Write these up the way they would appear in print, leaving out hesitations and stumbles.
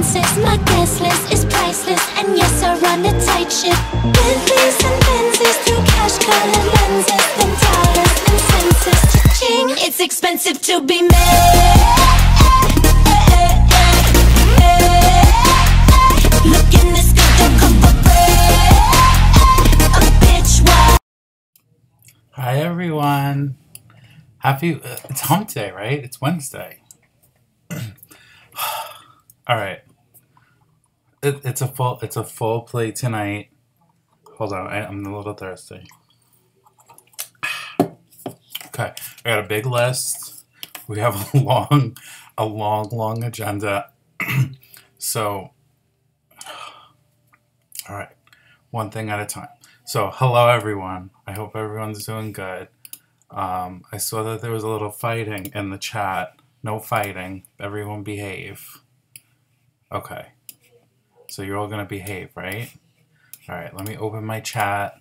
senses. My guest list is priceless, and yes, I run a tight ship. Bentleys and Benzes through cash-colored lenses, then dollars and senses. Cha-ching, it's expensive to be made. Looking this good, don't come for free. A bitch, why? Hi everyone. It's hump day, right? It's Wednesday. All right. It's a full plate tonight. Hold on, I'm a little thirsty. Okay, I got a big list. We have a long agenda. So, all right, one thing at a time. So, hello everyone. I hope everyone's doing good. I saw that there was a little fighting in the chat. No fighting. Everyone behave. Okay. So you're all gonna behave, right? All right, let me open my chat.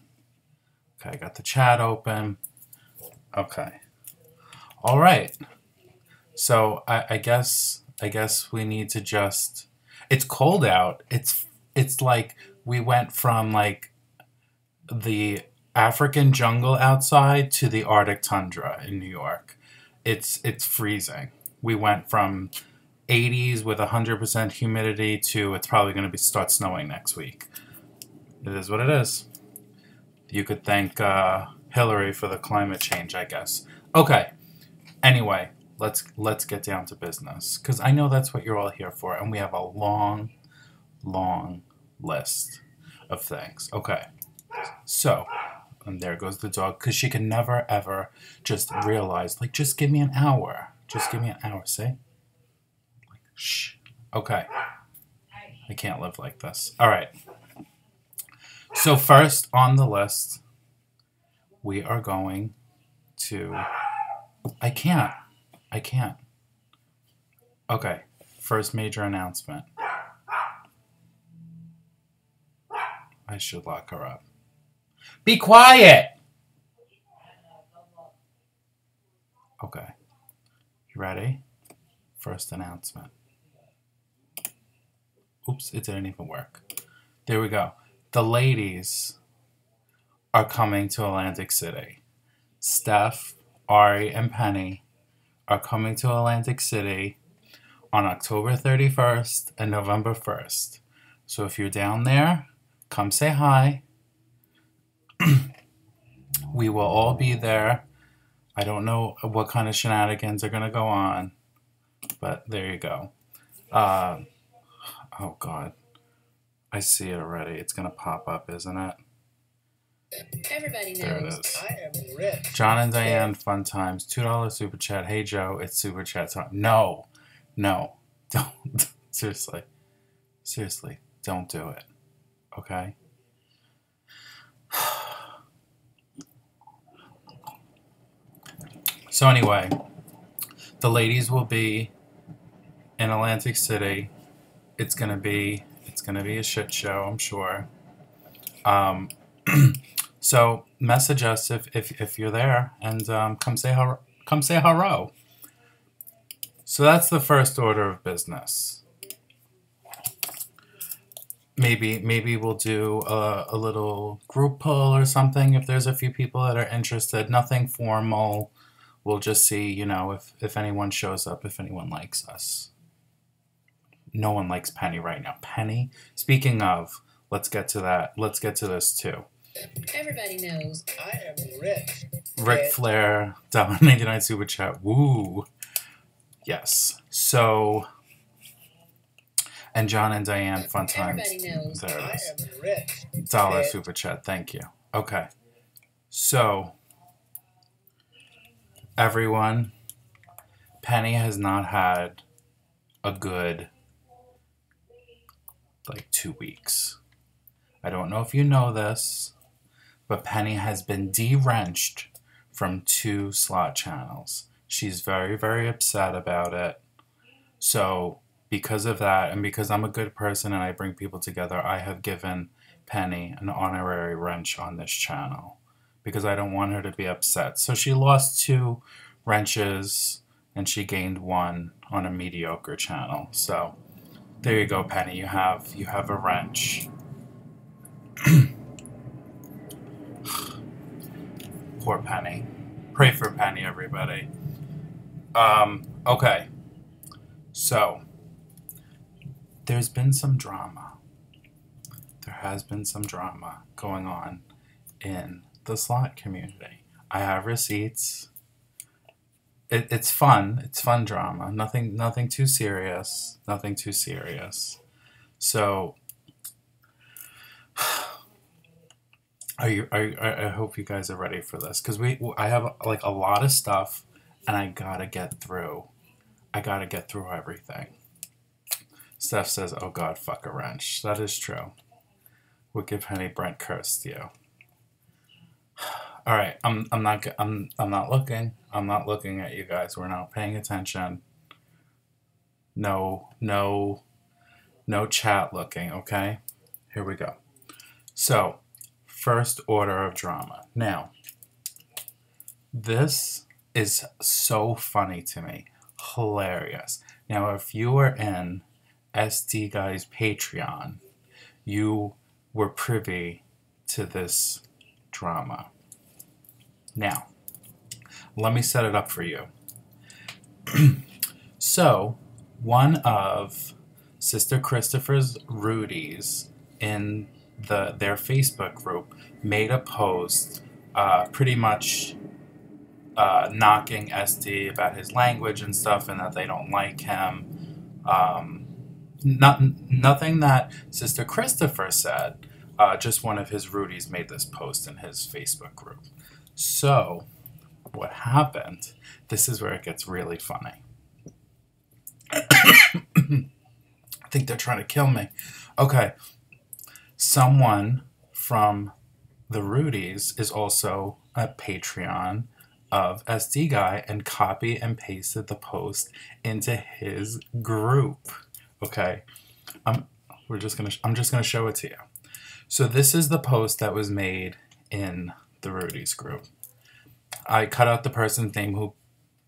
Okay, I got the chat open. Okay. All right. So I guess we need to just. It's cold out. It's like we went from like the African jungle outside to the Arctic tundra in New York. It's freezing. We went from 80s with 100% humidity to it's probably going to start snowing next week. It is what it is. You could thank Hillary for the climate change, I guess. Okay. Anyway, let's get down to business, because I know that's what you're all here for, and we have a long list of things. Okay. So, and there goes the dog, because she can never ever just realize, like, just give me an hour. Just give me an hour, see? Like, shh. Okay. I can't live like this. All right. So first on the list, we are going to... I can't. Okay. First major announcement. I should lock her up. Be quiet! Okay. You ready? First announcement. Oops, it didn't even work. There we go. The ladies are coming to Atlantic City. Steph, Ari, and Penny are coming to Atlantic City on October 31st and November 1st. So if you're down there, come say hi. We will all be there. I don't know what kind of shenanigans are going to go on, but there you go. Oh, God. I see it already. It's going to pop up, isn't it? Everybody knows. There it is. I am rich. John and Diane, fun times. $2 super chat. Hey, Joe, it's super chat time. No. Don't. Seriously, don't do it. Okay? So anyway, the ladies will be in Atlantic City. It's gonna be a shit show, I'm sure. So message us if you're there, and come say hello. So that's the first order of business. Maybe we'll do a little group poll or something if there's a few people that are interested. Nothing formal. We'll just see, if anyone shows up, if anyone likes us. No one likes Penny right now. Penny? Speaking of, let's get to that. Let's get to this too. Everybody knows. I am rich. Ric Flair, $1.99 super chat. Woo. Yes. So, and John and Diane, fun times. Everybody knows. There it is. I am rich. $1 super chat. Thank you. Okay. So, everyone, Penny has not had a good, 2 weeks. I don't know if you know this, but Penny has been de-wrenched from 2 slot channels. She's very, very upset about it. So, because of that, and because I'm a good person and I bring people together, I have given Penny an honorary wrench on this channel, because I don't want her to be upset. So she lost 2 wrenches and she gained 1 on a mediocre channel. So There you go, Penny. You have a wrench. Poor Penny. Pray for Penny, everybody. Okay. So, there's been some drama. There has been some drama going on in the slot community. I have receipts. It's fun. It's fun drama. Nothing too serious. Nothing too serious. So, I hope you guys are ready for this, because I have like a lot of stuff, and I gotta get through. I gotta get through everything. Steph says, "Oh God, fuck a wrench." That is true. Wicked Penny Brent cursed you. All right, I'm not looking. I'm not looking at you guys. We're not paying attention. No chat looking. Okay, here we go. So, first order of drama. Now, this is so funny to me. Hilarious. Now, if you were in SD Guy's Patreon, you were privy to this drama. Now, let me set it up for you. So, one of Sister Christopher's Rudies in their Facebook group made a post pretty much knocking SD about his language and stuff, and that they don't like him. Nothing that Sister Christopher said, just one of his Rudies made this post in his Facebook group. So, what happened, this is where it gets really funny. I think they're trying to kill me. Okay, someone from the Rudies is also a Patreon of SD Guy and copy and pasted the post into his group. Okay, I'm just gonna show it to you. So this is the post that was made in the Rudies group. I cut out the person's name who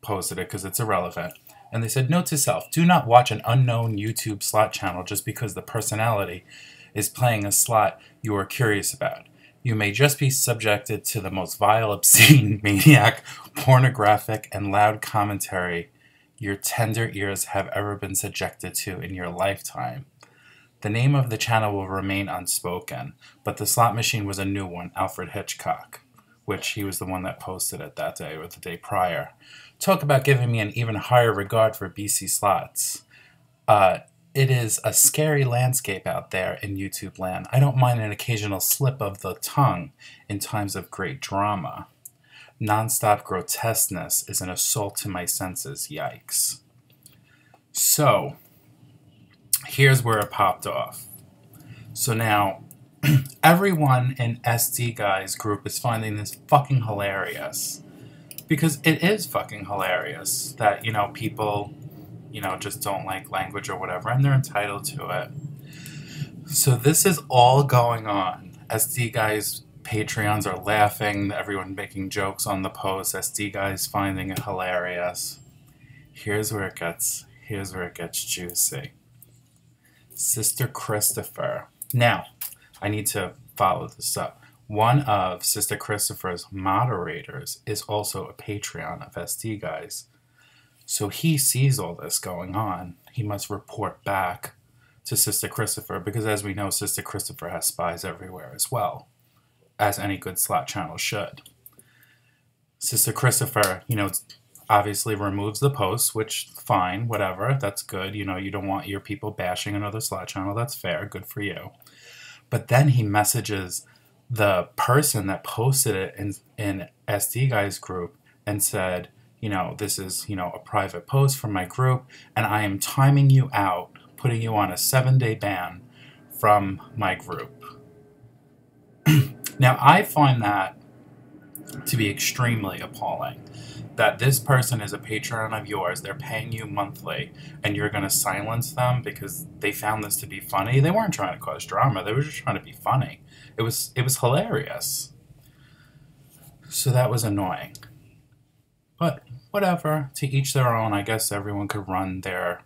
posted it because it's irrelevant. And they said, "Note to self, do not watch an unknown YouTube slot channel just because the personality is playing a slot you are curious about. You may just be subjected to the most vile, obscene, maniac, pornographic, and loud commentary your tender ears have ever been subjected to in your lifetime. The name of the channel will remain unspoken, but the slot machine was a new one, Alfred Hitchcock," which he was the one that posted it that day or the day prior. "Talk about giving me an even higher regard for BC slots. It is a scary landscape out there in YouTube land. I don't mind an occasional slip of the tongue in times of great drama. Non-stop grotesqueness is an assault to my senses. Yikes." So, here's where it popped off. So now, everyone in SD Guy's group is finding this fucking hilarious. Because it is fucking hilarious that, people, just don't like language or whatever, and they're entitled to it. So this is all going on. SD Guy's Patreons are laughing, everyone making jokes on the post, SD Guy's finding it hilarious. Here's where it gets juicy. Sister Christopher. Now, I need to follow this up. One of Sister Christopher's moderators is also a Patreon of SD Guys. So he sees all this going on. He must report back to Sister Christopher, because as we know, Sister Christopher has spies everywhere as well, as any good slot channel should. Sister Christopher, obviously removes the post, which, fine, whatever, that's good. You don't want your people bashing another slot channel. That's fair, good for you. But then he messages the person that posted it in SD Guy's group and said, this is, a private post from my group, and I am timing you out, putting you on a 7-day ban from my group. Now, I find that to be extremely appalling, that this person is a patron of yours, they're paying you monthly, and you're going to silence them because they found this to be funny. They weren't trying to cause drama, they were just trying to be funny. It was hilarious. So that was annoying. But whatever, to each their own. I guess everyone could run their,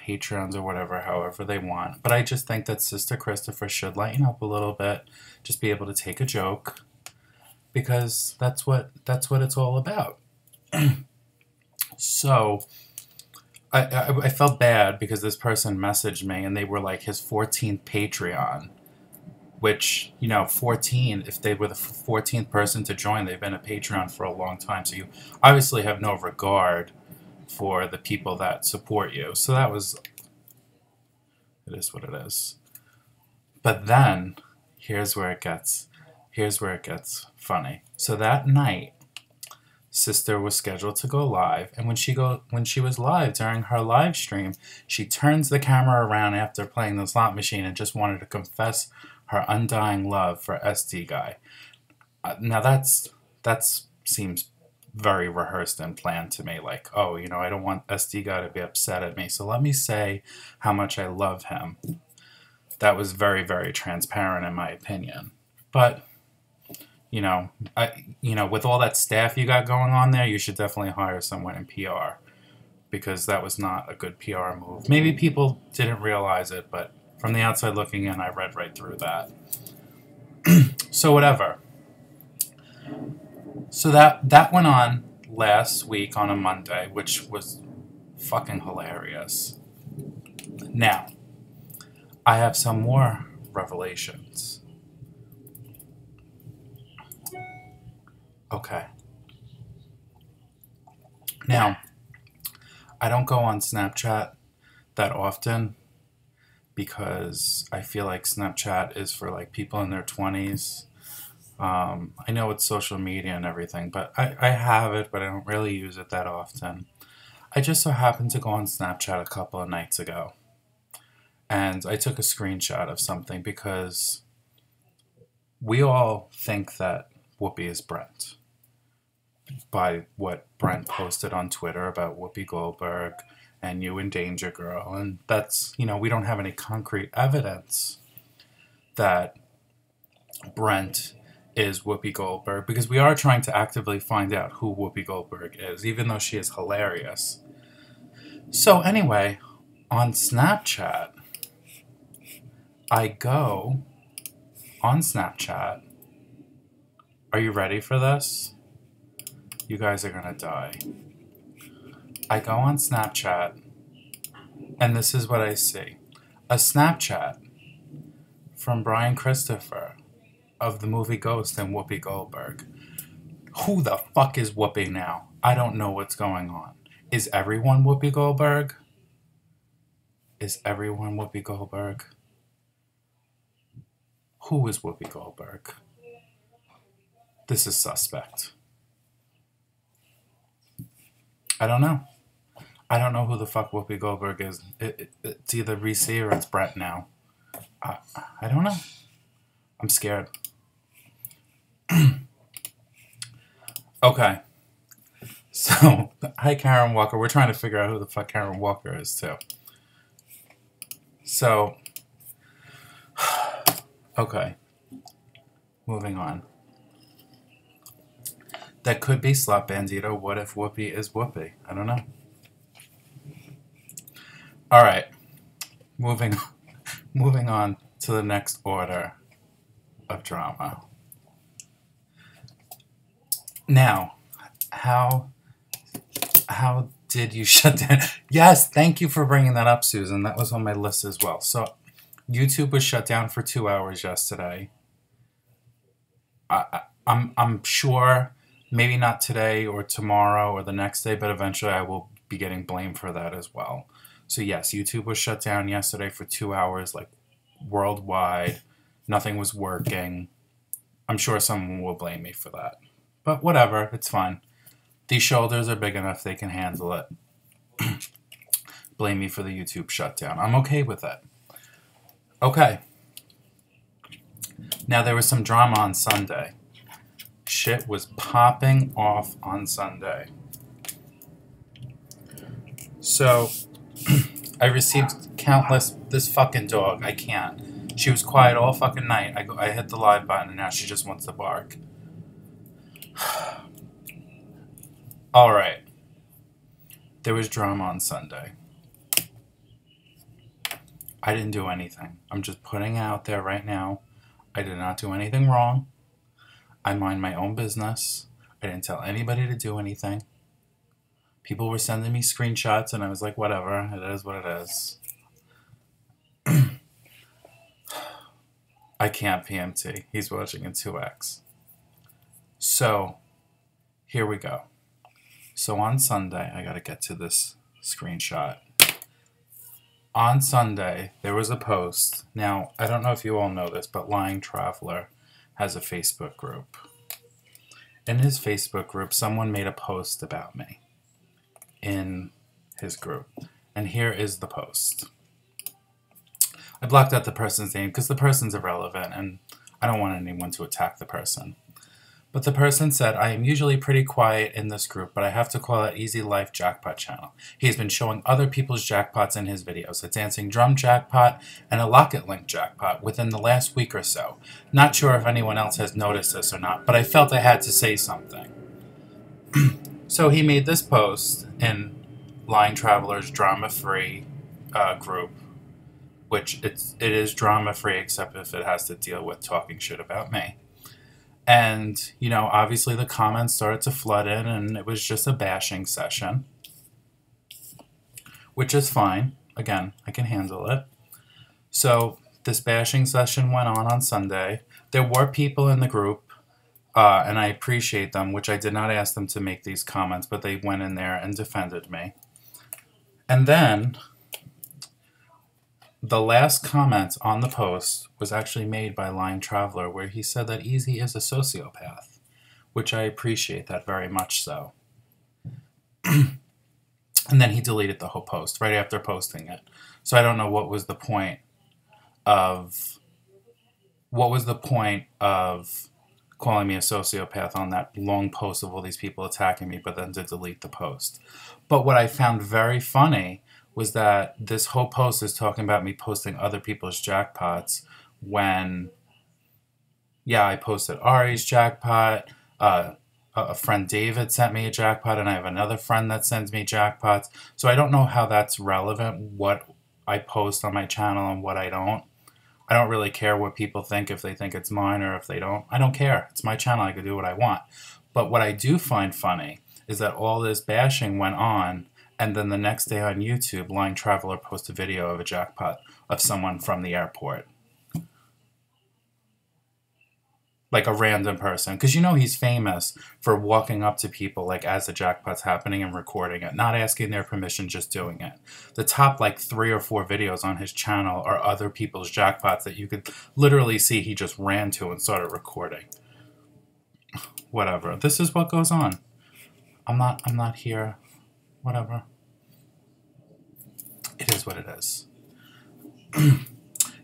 Patreons or whatever, however they want. But I just think that Sister Christopher should lighten up a little bit, just be able to take a joke, because that's what it's all about. So I felt bad because this person messaged me and they were like his 14th Patreon, which, 14, if they were the 14th person to join, they've been a Patreon for a long time. So you obviously have no regard for the people that support you. So it is what it is. But then here's where it gets funny. So that night, Sister was scheduled to go live, and when she was live during her live stream, she turns the camera around after playing the slot machine and just wanted to confess her undying love for SD Guy. Now that seems very rehearsed and planned to me. Like, oh, I don't want SD Guy to be upset at me, so let me say how much I love him. That was very, very transparent in my opinion. But with all that staff you got going on there, you should definitely hire someone in PR, because that was not a good PR move. Maybe people didn't realize it, but from the outside looking in, I read right through that. So whatever. So that went on last week on a Monday, which was fucking hilarious. Now, I have some more revelations. Okay. Now, I don't go on Snapchat that often because I feel like Snapchat is for like people in their 20s. I know it's social media and everything, but I have it, but I don't really use it that often. I just so happened to go on Snapchat a couple of nights ago, and I took a screenshot of something because we all think that Whoopi is Brent by what Brent posted on Twitter about Whoopi Goldberg and You and Danger Girl. And that's, we don't have any concrete evidence that Brent is Whoopi Goldberg, because we are trying to actively find out who Whoopi Goldberg is, even though she is hilarious. So anyway, on Snapchat, I go on Snapchat. Are you ready for this? You guys are gonna die. I go on Snapchat, and this is what I see. A Snapchat from Brian Christopher of the movie Ghost and Whoopi Goldberg. Who the fuck is Whoopi now? I don't know what's going on. Is everyone Whoopi Goldberg? Is everyone Whoopi Goldberg? Who is Whoopi Goldberg? This is suspect. I don't know. I don't know who the fuck Whoopi Goldberg is. It's either Reese or it's Brett now. I don't know. I'm scared. Okay. So, hi Karen Walker. We're trying to figure out who the fuck Karen Walker is too. So, okay. Moving on. That could be Slut Bandito. What if Whoopi is Whoopi? I don't know. Alright. Moving on to the next order of drama. Now, how did you shut down? Yes, thank you for bringing that up, Susan. That was on my list as well. So, YouTube was shut down for 2 hours yesterday. I'm sure, maybe not today or tomorrow or the next day, but eventually I will be getting blamed for that as well. So yes, YouTube was shut down yesterday for 2 hours, like worldwide. Nothing was working. I'm sure someone will blame me for that. But whatever, it's fine. These shoulders are big enough, they can handle it. Blame me for the YouTube shutdown. I'm okay with it. Okay. Now, there was some drama on Sunday. Shit was popping off on Sunday. So, I received countless... This fucking dog, I can't. She was quiet all fucking night. I hit the live button and now she just wants to bark. Alright. There was drama on Sunday. I didn't do anything. I'm just putting it out there right now. I did not do anything wrong. I mind my own business. I didn't tell anybody to do anything. People were sending me screenshots, and I was like, whatever, it is what it is. I can't PMT. He's watching in 2x. So, here we go. So on Sunday, I gotta get to this screenshot. On Sunday, there was a post. Now, I don't know if you all know this, but Lying Traveler has a Facebook group. In his Facebook group, someone made a post about me in his group. And here is the post. I blocked out the person's name because the person's irrelevant and I don't want anyone to attack the person. But the person said, I am usually pretty quiet in this group, but I have to call out Easy Life Jackpot channel. He has been showing other people's jackpots in his videos, a dancing drum jackpot and a locket link jackpot within the last week or so. Not sure if anyone else has noticed this or not, but I felt I had to say something. So he made this post in Lying Traveler's drama-free group, which it is drama-free except if it has to deal with talking shit about me. And, you know, obviously the comments started to flood in, and it was just a bashing session, which is fine. Again, I can handle it. So this bashing session went on Sunday. There were people in the group, and I appreciate them, which I did not ask them to make these comments, but they went in there and defended me. And then the last comment on the post was actually made by Lying Traveler, where he said that Easy is a sociopath, which I appreciate that very much so. And then he deleted the whole post right after posting it. So I don't know what was the point of calling me a sociopath on that long post of all these people attacking me, but then to delete the post. But what I found very funny was that this whole post is talking about me posting other people's jackpots when, yeah, I posted Ari's jackpot, a friend David sent me a jackpot, and I have another friend that sends me jackpots. So I don't know how that's relevant, what I post on my channel and what I don't. I don't really care what people think, if they think it's mine or if they don't. I don't care. It's my channel. I can do what I want. But what I do find funny is that all this bashing went on, and then the next day on YouTube, Lying Traveler posted a video of a jackpot of someone from the airport. Like a random person. Because you know he's famous for walking up to people like as the jackpot's happening and recording it. Not asking their permission, just doing it. The top like 3 or 4 videos on his channel are other people's jackpots that you could literally see he just ran to and started recording. Whatever. This is what goes on. I'm not here. Whatever. It is what it is.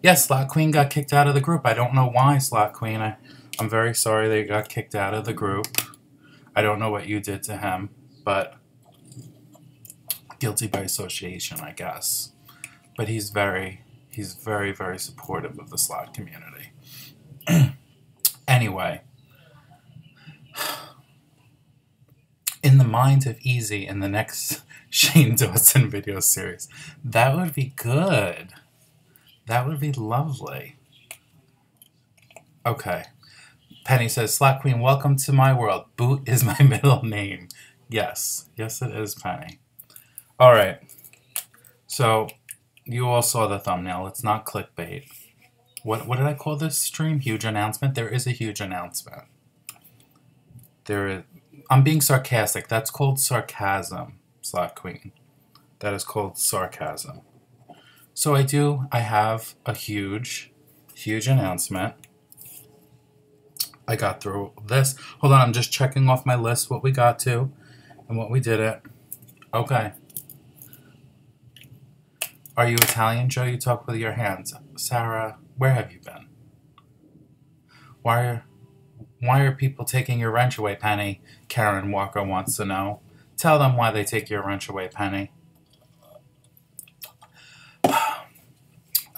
Yes, Slot Queen got kicked out of the group. I don't know why, Slot Queen. I'm very sorry they got kicked out of the group. I don't know what you did to him, but guilty by association, I guess. But he's very, very supportive of the slot community. Anyway. In the mind of Easy in the next Shane Dawson video series. That would be good. That would be lovely. Okay. Penny says, Slot Queen, welcome to my world. Boot is my middle name. Yes. Yes, it is, Penny. All right. So, you all saw the thumbnail. It's not clickbait. What did I call this stream? Huge announcement? There is a huge announcement. There is... I'm being sarcastic. That's called sarcasm, Slot Queen. That is called sarcasm. So I have a huge announcement. I got through this. Hold on, I'm just checking off my list what we got to and what we didn't. Okay. Are you Italian, Joe? You talk with your hands. Sarah, where have you been? Why are people taking your wrench away, Penny? Karen Walker wants to know. Tell them why they take your wrench away, Penny.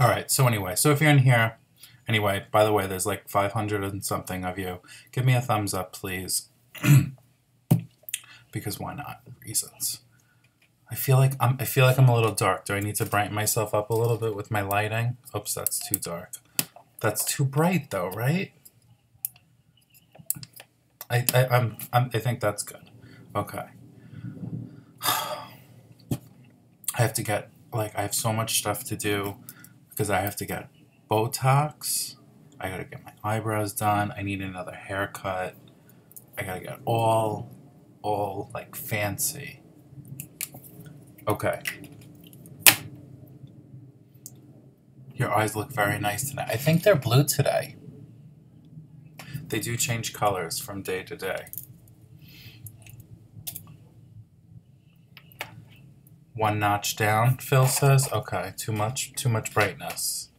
Alright, so anyway, so if you're in here, anyway, by the way, there's like 500 and something of you. Give me a thumbs up, please. Because why not? Reasons. I feel like I'm a little dark. Do I need to brighten myself up a little bit with my lighting? Oops, that's too dark. That's too bright though, right? I think that's good. Okay. I have to get, like, I have so much stuff to do because I have to get Botox. I gotta get my eyebrows done. I need another haircut. I gotta get all like fancy. Okay. Your eyes look very nice tonight. I think they're blue today. They do change colors from day to day. One notch down, Phil says. Okay, too much brightness.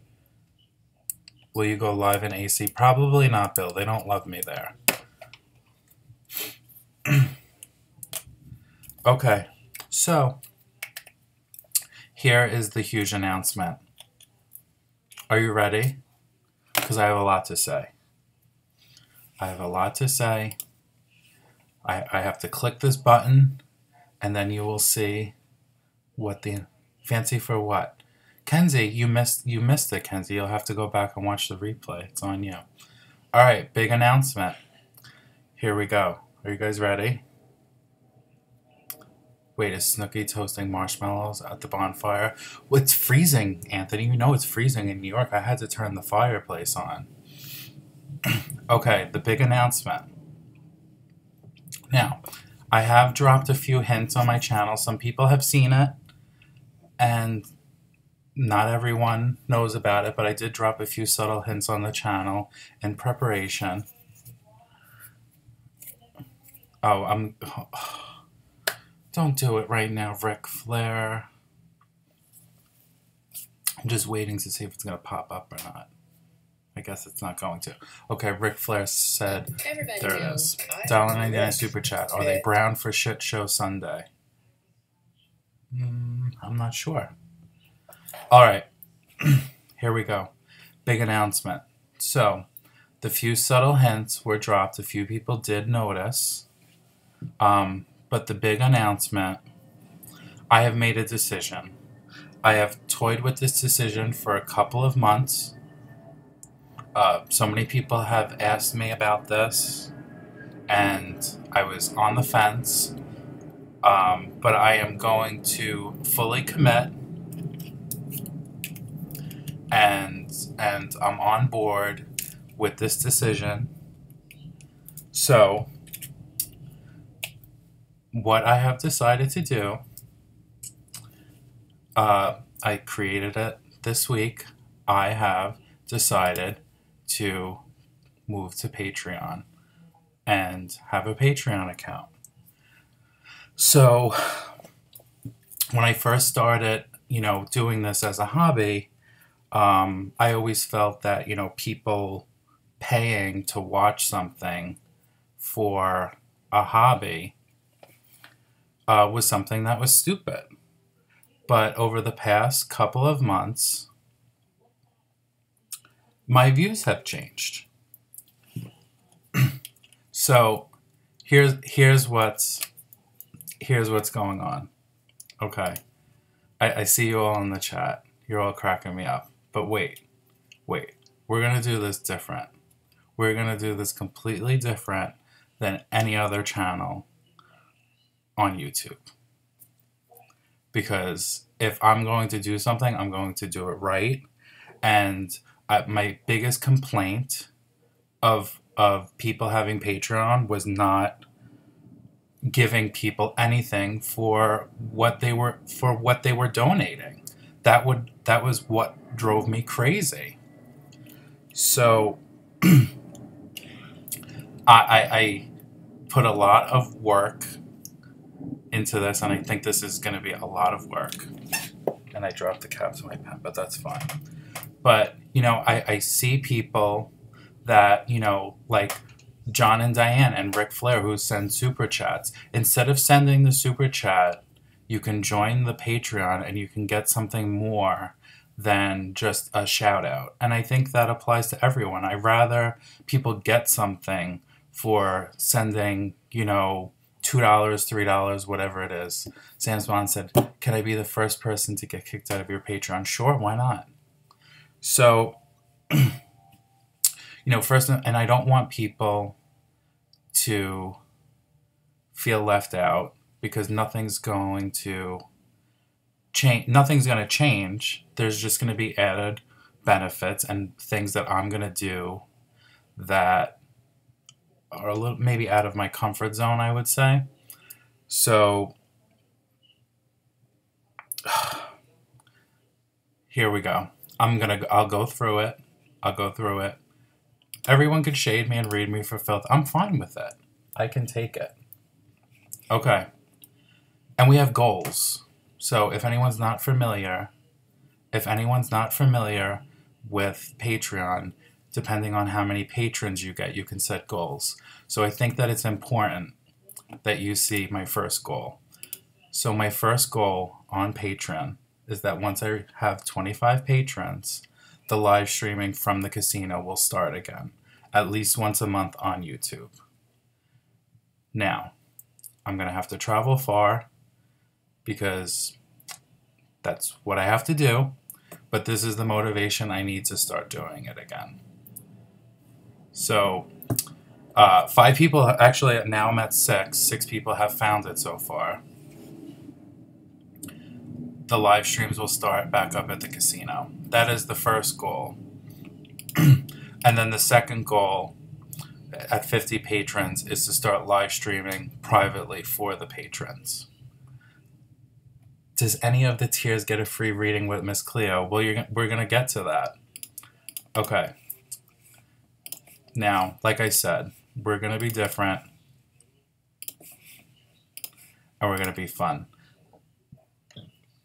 Will you go live in AC? Probably not, Bill. They don't love me there. Okay, so here is the huge announcement. Are you ready? Because I have a lot to say. I have a lot to say. I have to click this button, and then you will see what the fancy for what. Kenzie, you missed it, Kenzie. You'll have to go back and watch the replay. It's on you. All right, big announcement. Here we go. Are you guys ready? Wait, is Snooki toasting marshmallows at the bonfire? Well, it's freezing, Anthony. You know it's freezing in New York. I had to turn the fireplace on. Okay, the big announcement. Now, I have dropped a few hints on my channel. Some people have seen it, and not everyone knows about it, but I did drop a few subtle hints on the channel in preparation. Oh, don't do it right now, Ric Flair. I'm just waiting to see if it's going to pop up or not. I guess it's not going to. Okay, Ric Flair said, Everybody there it knows. is. $1.99 super chat. Are they brown for shit show Sunday? I'm not sure. All right, here we go. Big announcement. So, the few subtle hints were dropped. A few people did notice. But the big announcement, I have made a decision. I have toyed with this decision for a couple of months. So many people have asked me about this, and I was on the fence. But I am going to fully commit, and I'm on board with this decision. So, what I have decided to do, I created it this week. I have decided to move to Patreon and have a Patreon account. So when I first started, doing this as a hobby, I always felt that, people paying to watch something for a hobby was something that was stupid. But over the past couple of months, my views have changed. So here's what's going on. Okay. I see you all in the chat. You're all cracking me up. But wait. We're going to do this different. We're going to do this completely different than any other channel on YouTube. Because if I'm going to do something, I'm going to do it right. And my biggest complaint of people having Patreon was not giving people anything for what they were donating. That was what drove me crazy. So I put a lot of work into this, and I think this is going to be a lot of work. And I dropped the caps of my pen, but that's fine. But, I see people that, like John and Diane and Ric Flair, who send super chats. Instead of sending the super chat, you can join the Patreon and you can get something more than just a shout out. And I think that applies to everyone. I'd rather people get something for sending, $2 $2, $3, whatever it is. Sam Swan said, can I be the first person to get kicked out of your Patreon? Sure, why not? So, you know, first, and I don't want people to feel left out because nothing's going to change. Nothing's going to change. There's just going to be added benefits and things that I'm going to do that are a little maybe out of my comfort zone, I would say. So here we go. I'll go through it. I'll go through it. Everyone could shade me and read me for filth. I'm fine with it. I can take it. Okay. And we have goals. So if anyone's not familiar with Patreon, depending on how many patrons you get, you can set goals. So I think that it's important that you see my first goal. So my first goal on Patreon is that once I have 25 patrons, the live streaming from the casino will start again, at least once a month on YouTube. Now, I'm going to have to travel far because that's what I have to do, but this is the motivation I need to start doing it again. So, 5 people, actually now I'm at 6. 6 people have found it so far. The live streams will start back up at the casino. That is the first goal. And then the second goal at 50 patrons is to start live streaming privately for the patrons. Does any of the tiers get a free reading with Miss Cleo? Well, we're going to get to that. Okay. Now, like I said, we're going to be different. And we're going to be fun.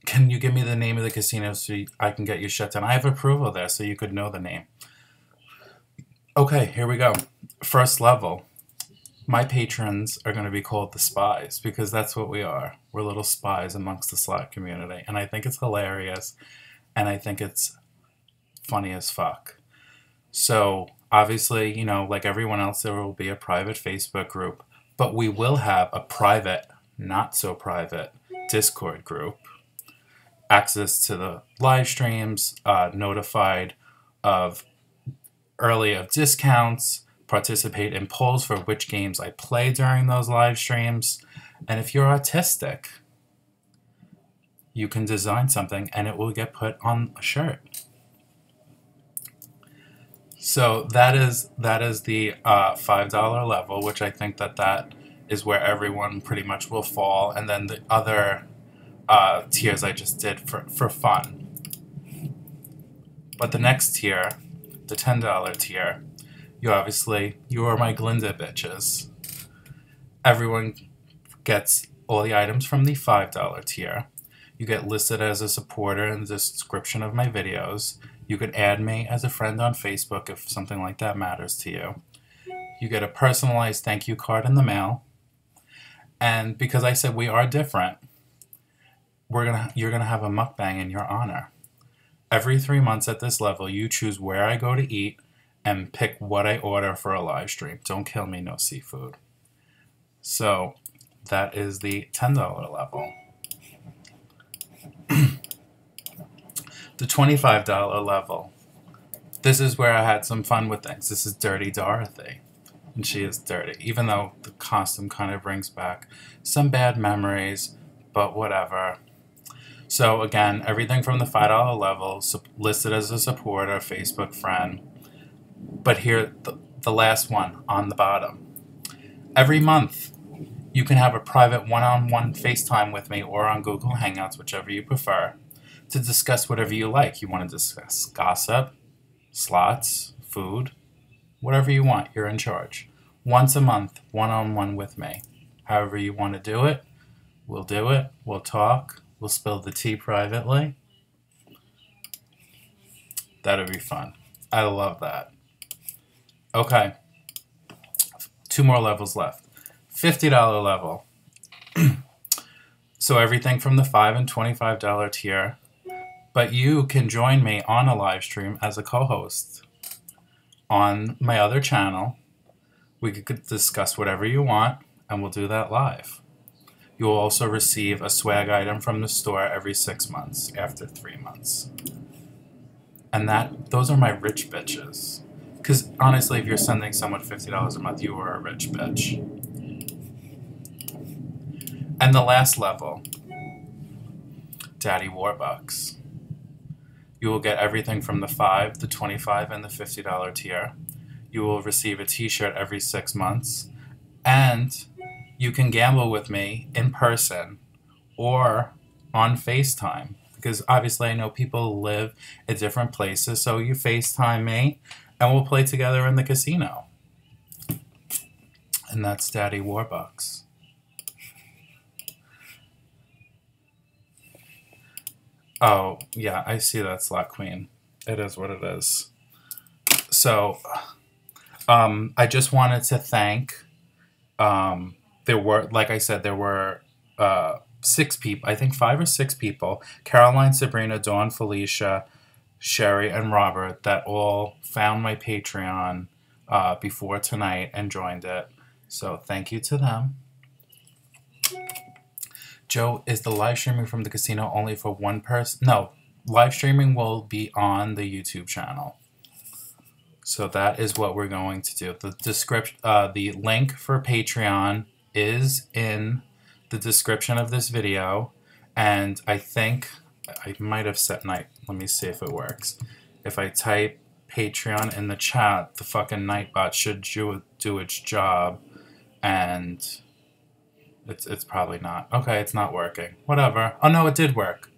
Can you give me the name of the casino so I can get you shut down? I have approval there so you could know the name. Okay, here we go. First level. My patrons are going to be called the spies because that's what we are. We're little spies amongst the slot community. And I think it's hilarious. And I think it's funny as fuck. So, obviously, you know, like everyone else, there will be a private Facebook group. But we will have a private, not so private, Discord group. Access to the live streams, notified of early of discounts, participate in polls for which games I play during those live streams. And if you're autistic, you can design something and it will get put on a shirt. So that is the $5 level, which I think that is where everyone pretty much will fall. And then the other tiers I just did for fun. But the next tier, the $10 tier, you are my Glinda bitches. Everyone gets all the items from the $5 tier. You get listed as a supporter in the description of my videos. You can add me as a friend on Facebook if something like that matters to you. You get a personalized thank you card in the mail. And because I said we are different, you're gonna have a mukbang in your honor. Every 3 months at this level, you choose where I go to eat and pick what I order for a live stream. Don't kill me, no seafood. So that is the $10 level. The $25 level. This is where I had some fun with things. This is Dirty Dorothy. And she is dirty. Even though the costume kind of brings back some bad memories, but whatever. So again, everything from the $5 level, listed as a supporter, Facebook friend. But here, the last one on the bottom. Every month, you can have a private one-on-one FaceTime with me or on Google Hangouts, whichever you prefer, to discuss whatever you like. You want to discuss gossip, slots, food, whatever you want. You're in charge. Once a month, one-on-one with me. However you want to do it, we'll do it. We'll talk. We'll spill the tea privately. That'll be fun. I love that. Okay. 2 more levels left. $50 level. So everything from the $5 and $25 tier. But you can join me on a live stream as a co-host on my other channel. We could discuss whatever you want. and we'll do that live. You will also receive a swag item from the store every 6 months after 3 months. And those are my rich bitches. Because honestly, if you're sending someone $50 a month, you are a rich bitch. And the last level, Daddy Warbucks. You will get everything from the $5, the $25, and the $50 tier. You will receive a t-shirt every 6 months. And you can gamble with me in person or on FaceTime. Because obviously I know people live at different places, so you FaceTime me and we'll play together in the casino. And that's Daddy Warbucks. Oh, yeah, I see that, Slot Queen. It is what it is. So, I just wanted to thank, like I said, there were 6 people, I think 5 or 6 people, Caroline, Sabrina, Dawn, Felicia, Sherry, and Robert, that all found my Patreon before tonight and joined it. So thank you to them. Joe, is the live streaming from the casino only for one person? No, live streaming will be on the YouTube channel. So that is what we're going to do. The link for Patreon is in the description of this video, and I think I might have set night. Let me see if it works. If I type Patreon in the chat, the fucking Nightbot should do its job, and it's probably not. Okay, it's not working. Whatever. Oh no, it did work.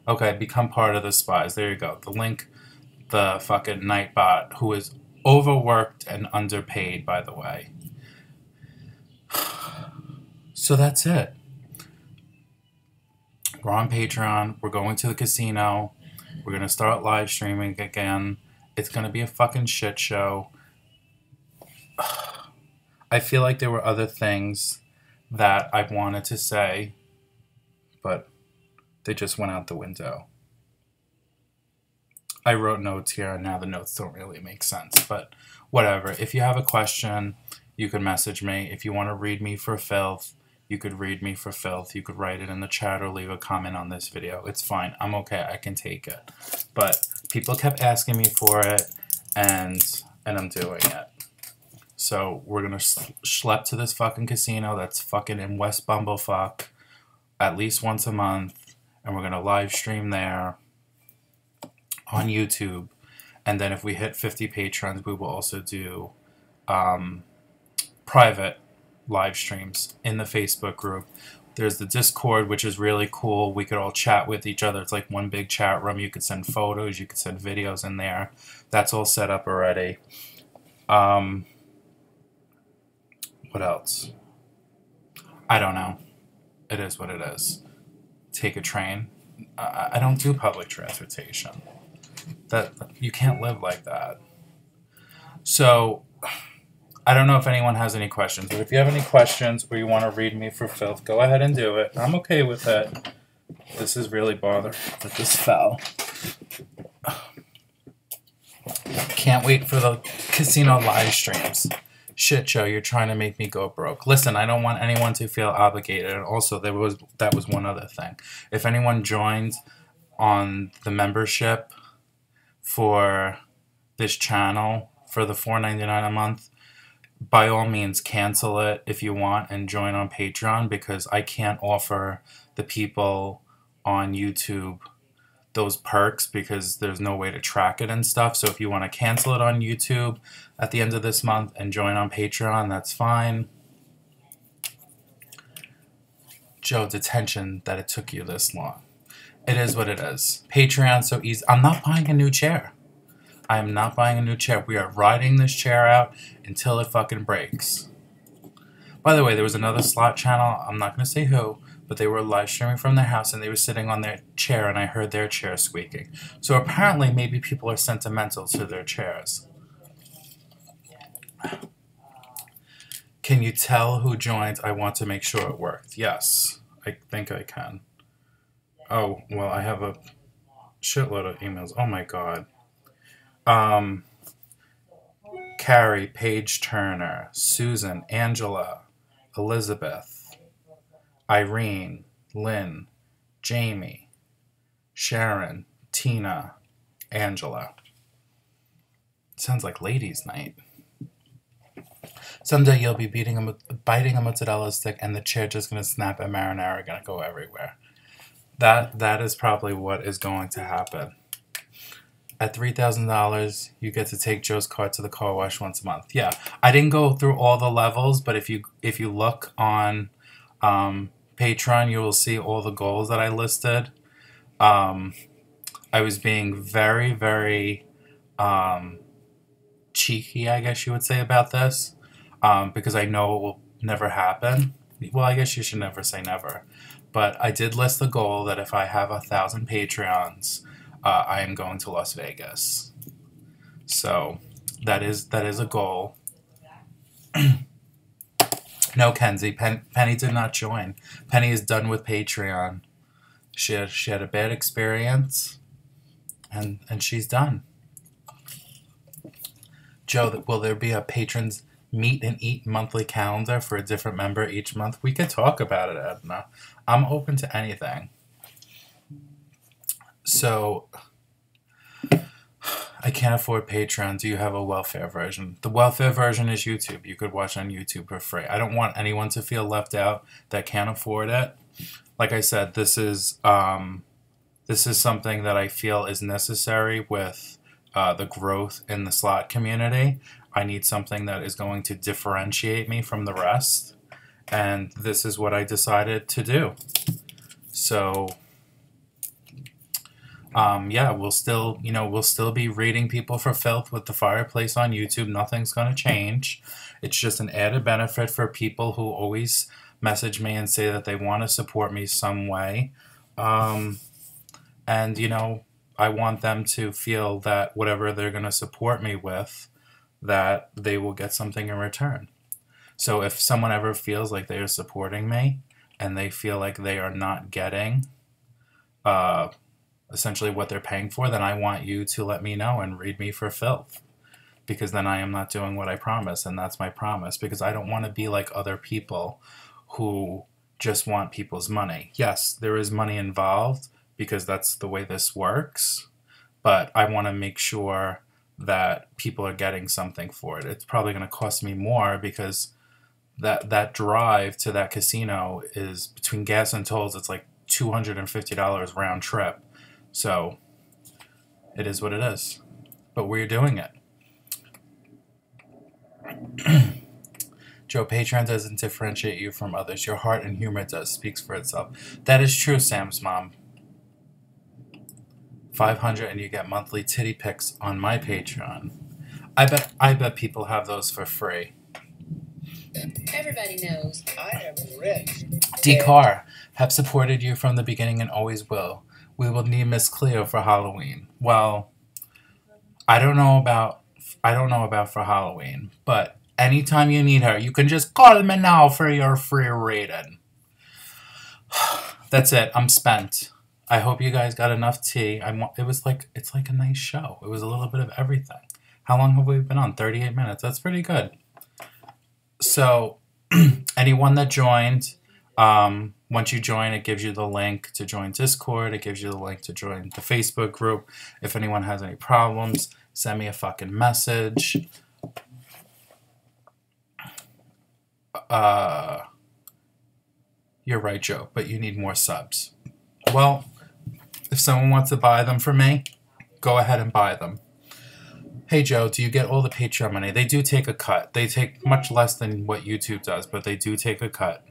Okay, become part of the spies. There you go. The link, the fucking Nightbot, who is overworked and underpaid, by the way. So that's it. We're on Patreon. We're going to the casino. We're going to start live streaming again. It's going to be a fucking shit show. I feel like there were other things that I wanted to say, but they just went out the window. I wrote notes here, and now the notes don't really make sense, but whatever. If you have a question, you can message me. If you want to read me for filth, you could read me for filth. You could write it in the chat or leave a comment on this video. It's fine. I'm okay. I can take it. But people kept asking me for it, and I'm doing it. So we're going to schlep to this fucking casino that's fucking in West Bumblefuck at least once a month, and we're going to live stream there on YouTube. And then if we hit 50 patrons, we will also do private live streams in the Facebook group. There's the Discord, which is really cool. We could all chat with each other. It's like one big chat room. You could send photos. You could send videos in there. That's all set up already. What else? I don't know. It is what it is. Take a train. I don't do public transportation. That you can't live like that. So I don't know if anyone has any questions, but if you have any questions or you want to read me for filth, go ahead and do it. I'm okay with it. This is really bothering that this fell. Can't wait for the casino live streams. Shit show, you're trying to make me go broke. Listen, I don't want anyone to feel obligated. And also, that was one other thing. If anyone joined on the membership for this channel for the $4.99 a month, by all means cancel it if you want and join on Patreon, because I can't offer the people on YouTube those perks because there's no way to track it and stuff. So if you want to cancel it on YouTube at the end of this month and join on Patreon, that's fine. Joe, detention that it took you this long. It is what it is. Patreon so easy. I'm not buying a new chair. I am not buying a new chair. We are riding this chair out until it fucking breaks. By the way, there was another slot channel. I'm not going to say who, but they were live streaming from their house and they were sitting on their chair and I heard their chair squeaking. So apparently maybe people are sentimental to their chairs. Can you tell who joined? I want to make sure it worked. Yes, I think I can. Oh, well, I have a shitload of emails. Oh my god. Carrie, Paige Turner, Susan, Angela, Elizabeth, Irene, Lynn, Jamie, Sharon, Tina, Angela. Sounds like ladies' night. Someday you'll be biting a mozzarella stick and the chair just going to snap and marinara going to go everywhere. That is probably what is going to happen. At $3,000, you get to take Joe's car to the car wash once a month. Yeah, I didn't go through all the levels, but if you look on Patreon, you will see all the goals that I listed. I was being very, very cheeky, I guess you would say, about this, because I know it will never happen. Well, I guess you should never say never. But I did list the goal that if I have 1,000 Patreons, I am going to Las Vegas. So that is a goal. No, Kenzie, Penny did not join. Penny is done with Patreon. She had a bad experience, and she's done. Joe, will there be a patrons meet and eat monthly calendar for a different member each month? We could talk about it, Edna. I'm open to anything. So, I can't afford Patreon. Do you have a welfare version? The welfare version is YouTube. You could watch on YouTube for free. I don't want anyone to feel left out that can't afford it. Like I said, this is something that I feel is necessary with the growth in the slot community. I need something that is going to differentiate me from the rest, and this is what I decided to do. So, yeah, we'll still be rating people for filth with the fireplace on YouTube. Nothing's going to change. It's just an added benefit for people who always message me and say that they want to support me some way. And, I want them to feel that whatever they're going to support me with, that they will get something in return. So if someone ever feels like they are supporting me and they feel like they are not getting essentially what they're paying for, then I want you to let me know and read me for filth. Because then I am not doing what I promise, and that's my promise. Because I don't want to be like other people who just want people's money. Yes, there is money involved, because that's the way this works, but I want to make sure that people are getting something for it. It's probably going to cost me more because that drive to that casino is, between gas and tolls, it's like $250 round trip. So it is what it is, but we're doing it. Joe, Patreon doesn't differentiate you from others. Your heart and humor does, speaks for itself. That is true, Sam's mom. 500 and you get monthly titty pics on my Patreon. I bet people have those for free. Everybody knows I am rich. D-Car, have supported you from the beginning and always will. We will need Miss Cleo for Halloween. Well, I don't know about for Halloween, but anytime you need her, you can just call me now for your free rating. That's it. I'm spent. I hope you guys got enough tea. It's like a nice show. It was a little bit of everything. How long have we been on? 38 minutes. That's pretty good. So, anyone that joined, once you join, it gives you the link to join Discord. It gives you the link to join the Facebook group. If anyone has any problems, send me a fucking message. You're right, Joe, but you need more subs. Well, if someone wants to buy them from me, go ahead and buy them. Hey, Joe, do you get all the Patreon money? They do take a cut. They take much less than what YouTube does, but they do take a cut.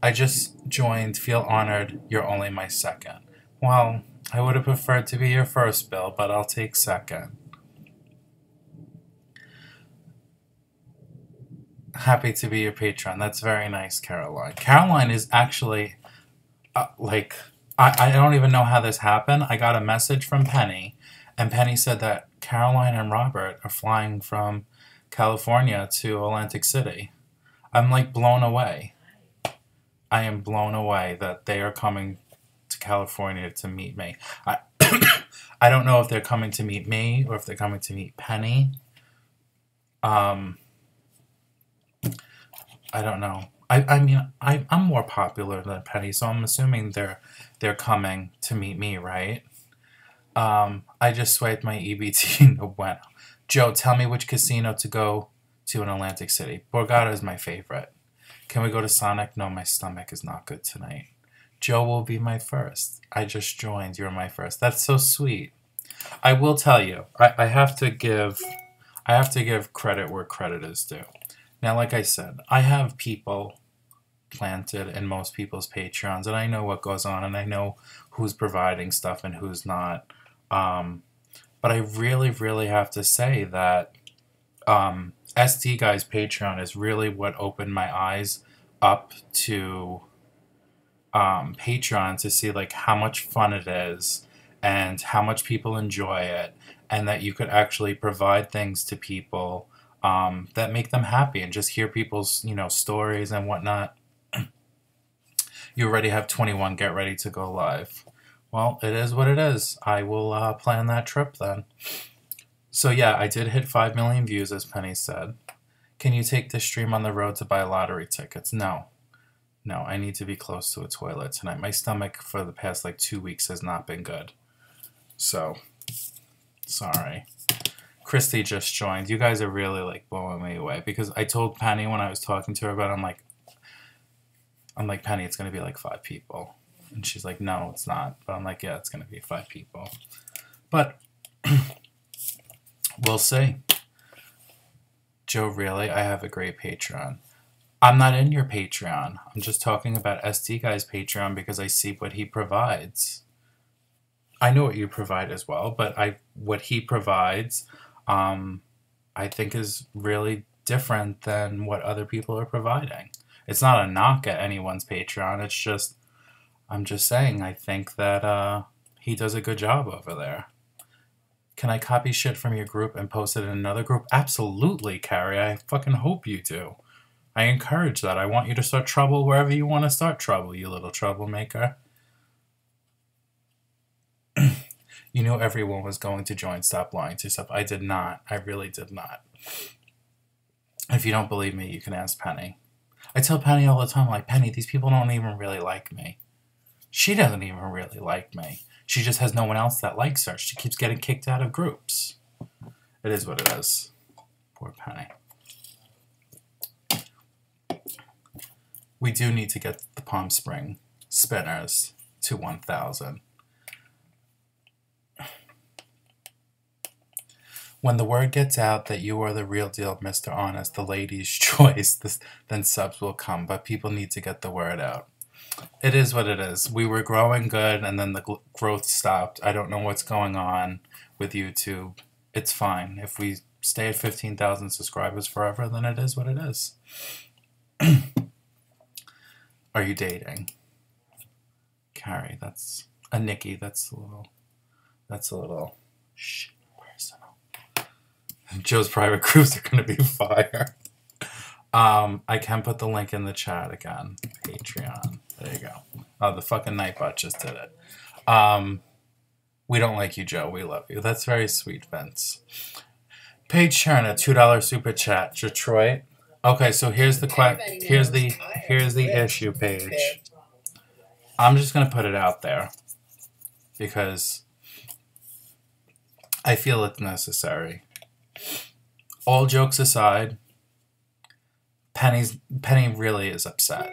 I just joined. Feel honored. You're only my second. Well, I would have preferred to be your first, Bill, but I'll take second. Happy to be your patron. That's very nice, Caroline. Caroline is actually, I don't even know how this happened. I got a message from Penny, and Penny said that Caroline and Robert are flying from California to Atlantic City. I'm like blown away. I am blown away that they are coming to California to meet me. I don't know if they're coming to meet me or if they're coming to meet Penny. I don't know. I mean, I'm more popular than Penny, so I'm assuming they're coming to meet me, right? I just swiped my EBT. No bueno. Joe, tell me which casino to go to in Atlantic City. Borgata is my favorite. Can we go to Sonic? No, my stomach is not good tonight. Joe will be my first. I just joined. You're my first. That's so sweet. I will tell you. I have to give credit where credit is due. Now, like I said, I have people planted in most people's Patreons, and I know what goes on, and I know who's providing stuff and who's not. But I really, really have to say that SD Guy's Patreon is really what opened my eyes up to Patreon, to see like how much fun it is and how much people enjoy it, and that you could actually provide things to people that make them happy, and just hear people's stories and whatnot. You already have 21. Get ready to go live. Well, it is what it is. I will plan that trip then. So yeah, I did hit 5 million views, as Penny said. Can you take this stream on the road to buy lottery tickets? No. No, I need to be close to a toilet tonight. My stomach for the past like 2 weeks has not been good. So, sorry. Christy just joined. You guys are really like blowing me away, because I told Penny when I was talking to her about it, I'm like, Penny, it's going to be like 5 people. And she's like, no, it's not. But I'm like, yeah, it's going to be 5 people. But we'll see. Joe, really? I have a great Patreon. I'm not in your Patreon. I'm just talking about SD Guy's Patreon because I see what he provides. I know what you provide as well, but what he provides, I think is really different than what other people are providing. It's not a knock at anyone's Patreon. It's just, I'm just saying, I think that he does a good job over there. Can I copy shit from your group and post it in another group? Absolutely, Carrie. I fucking hope you do. I encourage that. I want you to start trouble wherever you want to start trouble, you little troublemaker. You knew everyone was going to join. Stop lying to yourself. I did not. I really did not. If you don't believe me, you can ask Penny. I tell Penny all the time, like, Penny, these people don't even really like me. She doesn't even really like me. She just has no one else that likes her. She keeps getting kicked out of groups. It is what it is. Poor Penny. We do need to get the Palm Spring spinners to 1,000. When the word gets out that you are the real deal, Mr. Honest, the lady's choice, then subs will come. But people need to get the word out. It is what it is. We were growing good, and then the growth stopped. I don't know what's going on with YouTube. It's fine. If we stay at 15,000 subscribers forever, then it is what it is. Are you dating? Carrie, that's a Nikki. That's a little shit personal. Joe's private groups are going to be fire. I can put the link in the chat again. Patreon. There you go. Oh, the fucking Nightbot just did it. We don't like you, Joe. We love you. That's very sweet, Vince. Paige Cherna, $2 super chat. Detroit. Okay, so here's the issue, Paige. I'm just gonna put it out there because I feel it's necessary. All jokes aside, Penny really is upset.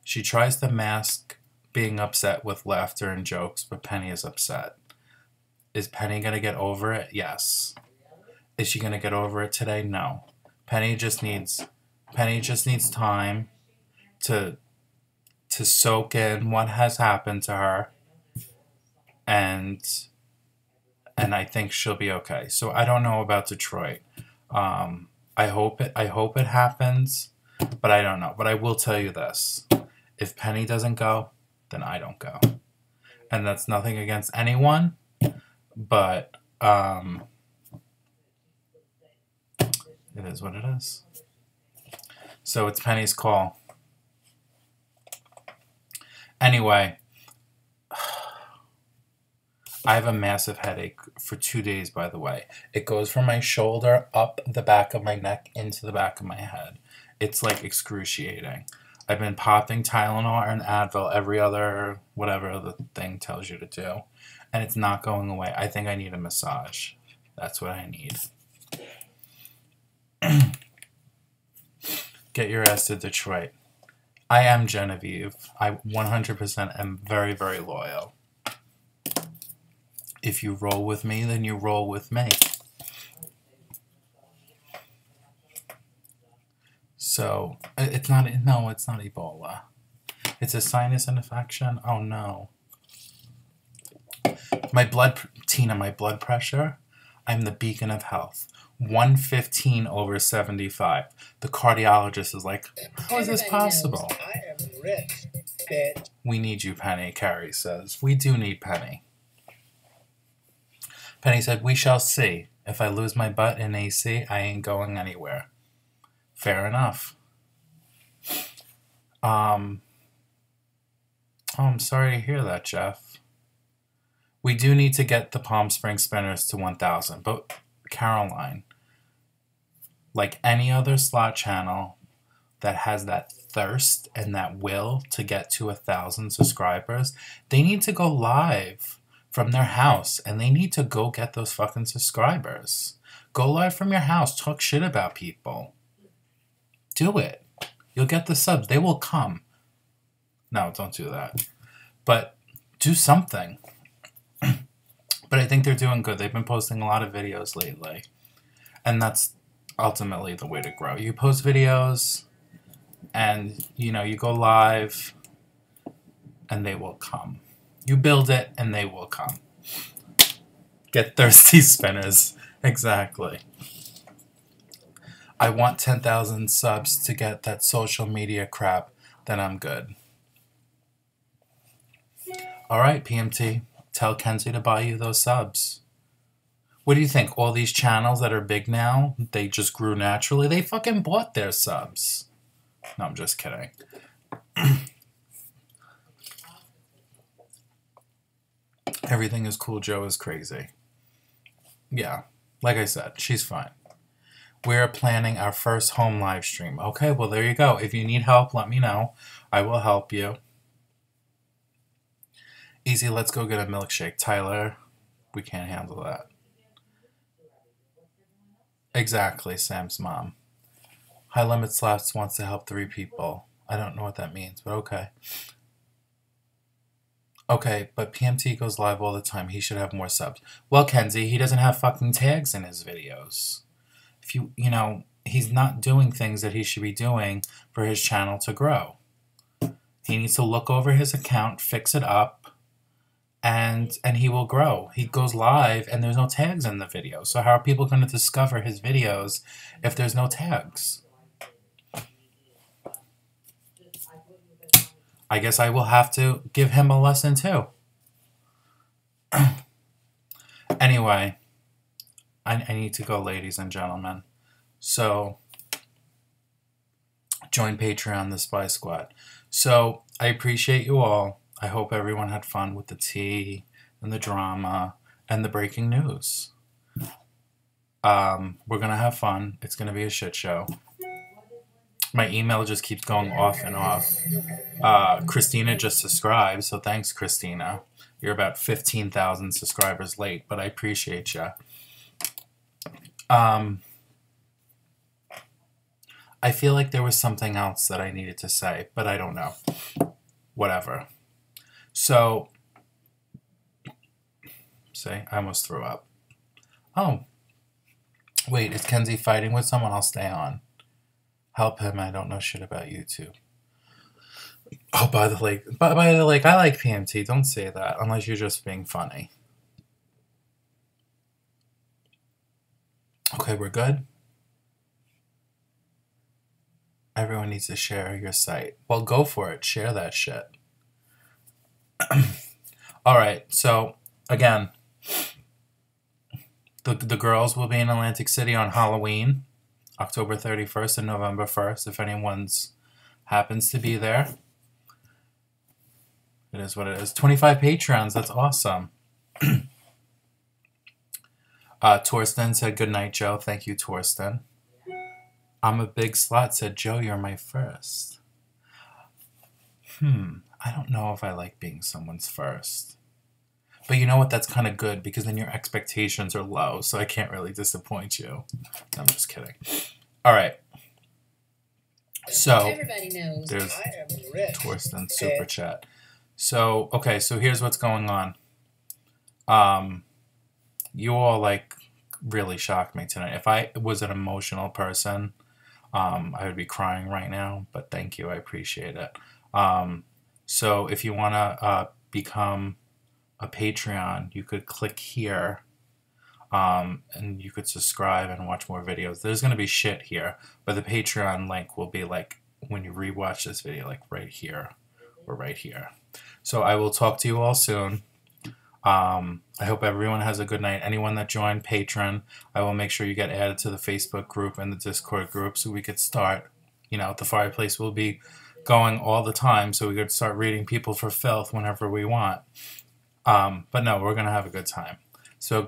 She tries to mask being upset with laughter and jokes, but Penny is upset. Is Penny gonna get over it? Yes. Is she gonna get over it today? No. Penny just needs time to soak in what has happened to her, and I think she'll be okay. So I don't know about Detroit. I hope it happens, but I don't know. But I will tell you this: if Penny doesn't go, then I don't go, and that's nothing against anyone, but it is what it is. So it's Penny's call. Anyway, I have a massive headache for 2 days, by the way. It goes from my shoulder up the back of my neck into the back of my head. It's like excruciating. I've been popping Tylenol and Advil every other, whatever the thing tells you to do. And it's not going away. I think I need a massage. That's what I need. Get your ass to Detroit. I am Genevieve. I 100% am very, very loyal. If you roll with me, then you roll with me. So, it's not Ebola. It's a sinus infection. Oh no. My blood pressure, I'm the beacon of health. 115/75. The cardiologist is like, how is this possible? I am rich, bitch. We need you, Penny, Carrie says. We do need Penny. Penny said, we shall see. If I lose my butt in AC, I ain't going anywhere. Fair enough. Oh, I'm sorry to hear that, Jeff. We do need to get the Palm Springs Spinners to 1,000. But, Caroline, like any other slot channel that has that thirst and that will to get to 1,000 subscribers, they need to go live from their house, and they need to go get those fucking subscribers. Go live from your house. Talk shit about people. Do it. You'll get the subs. They will come. No, don't do that. But do something. But I think they're doing good. They've been posting a lot of videos lately. And that's ultimately the way to grow. You post videos, and, you know, you go live, and they will come. You build it, and they will come. Get thirsty spinners. Exactly. I want 10,000 subs to get that social media crap, then I'm good. Alright, PMT. Tell Kenzie to buy you those subs. What do you think? All these channels that are big now, they just grew naturally? They fucking bought their subs. No, I'm just kidding. Everything is cool. Joe is crazy. Yeah, like I said, she's fine. We're planning our first home live stream. Okay, well, there you go. If you need help, let me know. I will help you. Easy, let's go get a milkshake. Tyler, we can't handle that. Exactly, Sam's mom. High Limit Slaps wants to help 3 people. I don't know what that means, but okay. Okay, but PMT goes live all the time. He should have more subs. Well, Kenzie, he doesn't have fucking tags in his videos. If you know, he's not doing things that he should be doing for his channel to grow. He needs to look over his account, fix it up, and he will grow. He goes live, and there's no tags in the video. So how are people going to discover his videos if there's no tags? I guess I will have to give him a lesson too. Anyway, I need to go, ladies and gentlemen. So, join Patreon, the Spy Squad. So, I appreciate you all. I hope everyone had fun with the tea and the drama and the breaking news. We're going to have fun. It's going to be a shit show. My email just keeps going off and off. Christina just subscribed, so thanks, Christina. You're about 15,000 subscribers late, but I appreciate you. I feel like there was something else that I needed to say, but I don't know. Whatever. So, see, I almost threw up. Oh. Wait, is Kenzie fighting with someone? I'll stay on. Help him, I don't know shit about YouTube. Oh, by the lake, I like PMT. Don't say that, unless you're just being funny. Okay, we're good? Everyone needs to share your site. Well, go for it. Share that shit. Alright, so, again, the girls will be in Atlantic City on Halloween. October 31st and November 1st, if anyone's happens to be there. It is what it is. 25 Patreons, that's awesome. Torsten said, good night, Joe. Thank you, Torsten. I'm a big slut, said Joe, you're my first. I don't know if I like being someone's first. But you know what? That's kind of good because then your expectations are low, so I can't really disappoint you. I'm just kidding. All right. So, Everybody knows. there's I am rich, Torsten bitch. super chat. So, okay, so here's what's going on. You all, like, really shocked me tonight. If I was an emotional person, I would be crying right now, but thank you. I appreciate it. So if you want to become a Patreon, you could click here, and you could subscribe and watch more videos. There's going to be shit here, but the Patreon link will be like when you rewatch this video, like right here or right here. So I will talk to you all soon. I hope everyone has a good night. Anyone that joined Patreon, I will make sure you get added to the Facebook group and the Discord group so we could start, you know, the fireplace will be going all the time so we could start reading People for Filth whenever we want. But no, we're going to have a good time. So